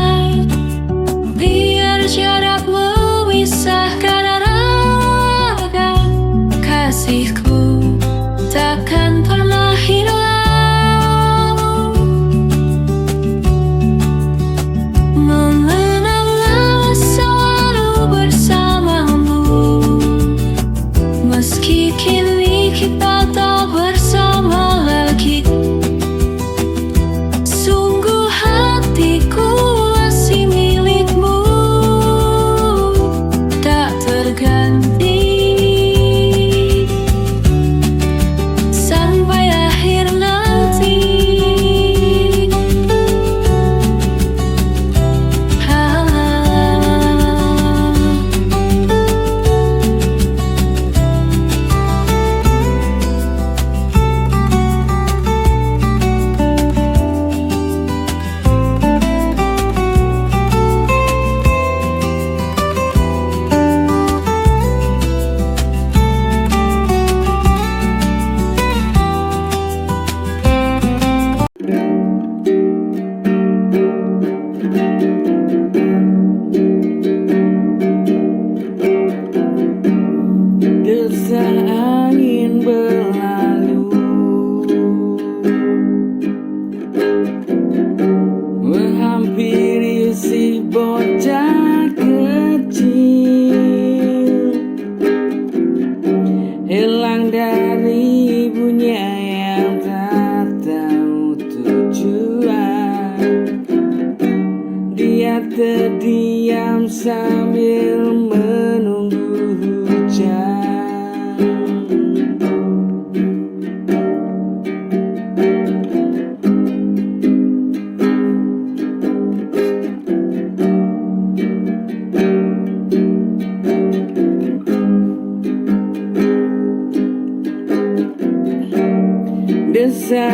Biar jarak memisahkan raga, kasihku takkan pernah hilang. Mengenang selalu bersamamu, meski kini kita tak bersama lagi. Sungguh hatiku masih milikmu, tak terganti. Sampai akhir nanti. Desa angin berlalu, menghampiri si bocah kecil, hilang dari ibunya yang tak tahu tujuan. Dia terdiam sambil menunggu hujan. Desa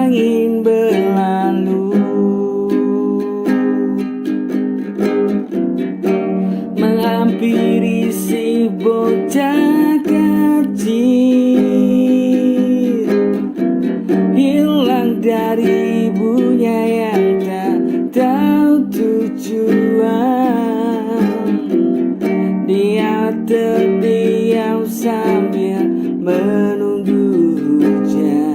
angin berlalu, menghampiri si bocah kecil, hilang dari ibunya yang tak tahu tujuan. Dia terdiam sambil menunggu hujan.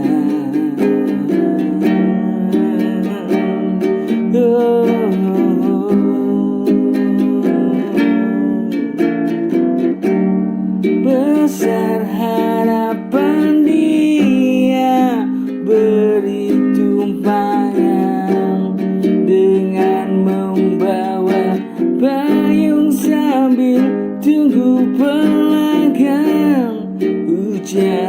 Besar harapan dia beri tumpangan dengan membawa payung sambil tunggu pelanggan hujan.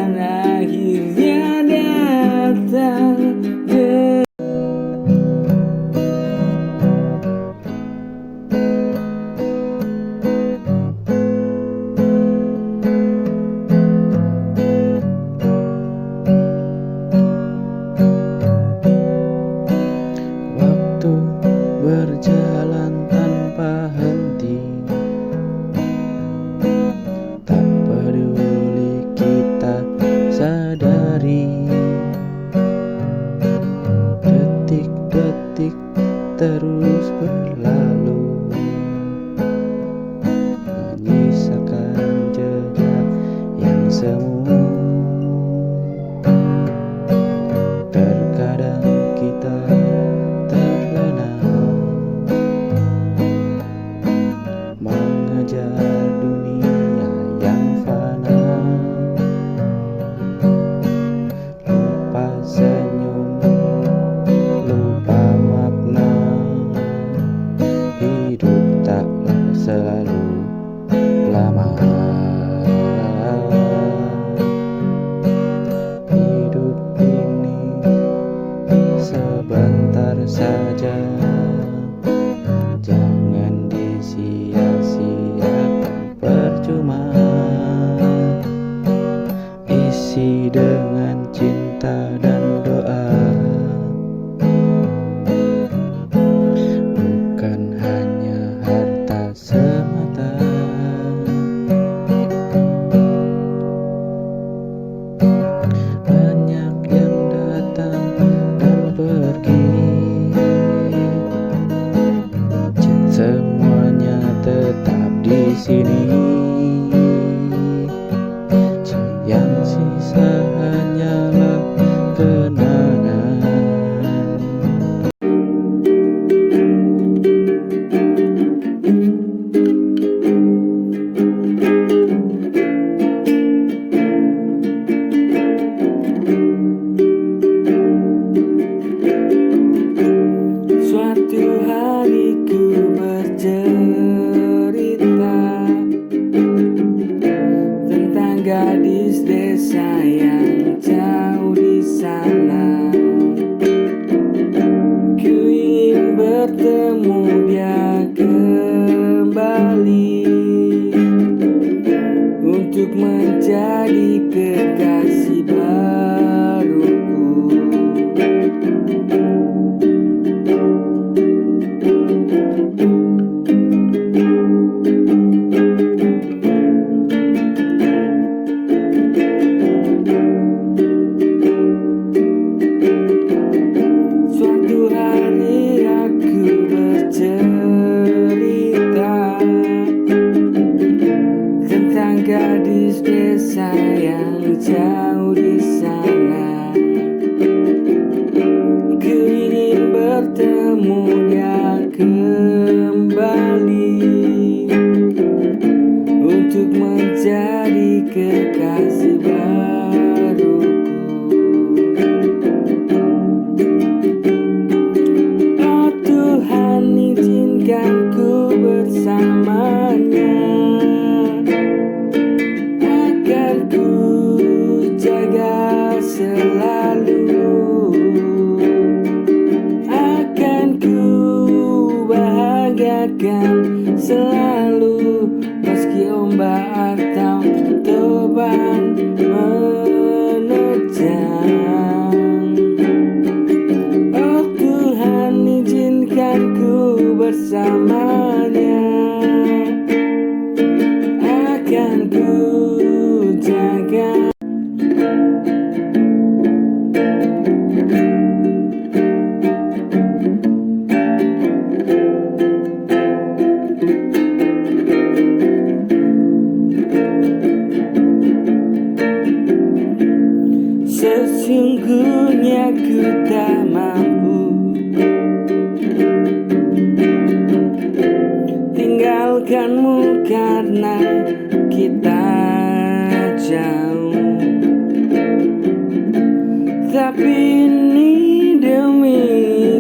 bersama. Hidup ini sebentar saja, jangan disia-siakan percuma. Isi dengan cinta dan doa, bukan hanya harta semata. Banyak yang datang dan pergi, semuanya tetap di sini. Yang sisa hanyalah kenangan. Suatu hari ku bercerita tentang gadis desa yang jauh di sana. Ku ingin bertemu dia kembali untuk menjadi kekasih baruku. Suatu hari aku bercerita tentang gadis desa yang jauh di sana. Ku ingin bertemu dia kembali untuk menjadi kekasih baruku. Oh Tuhan, izinkan ku bersamanya, akan ku jaga selalu, akan ku bahagiakan selalu, meski ombak atau toban menerjang. Oh Tuhan, izinkan ku bersamanya, akan ku jaga. Sesungguhnya ku tak mampu tinggalkanmu karena kita jauh. Tapi ini demi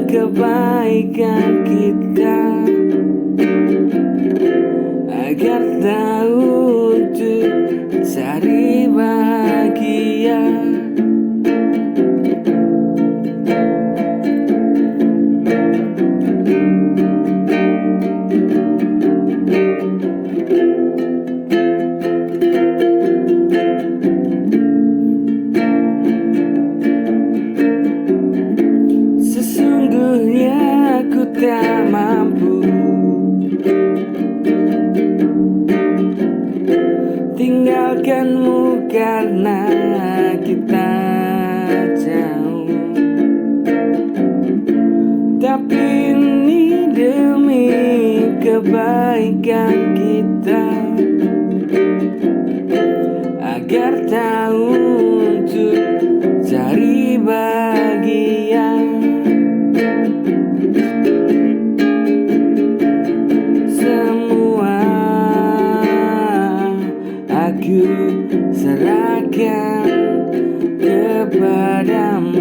kebaikan kita, agar tahu untuk cari bahagia. Sesungguhnya aku tak mampu tinggalkanmu karena kita jauh. Tapi ini demi kebaikan kita, agar tahu untuk cari bahagia. Semua aku serahkan kepadamu.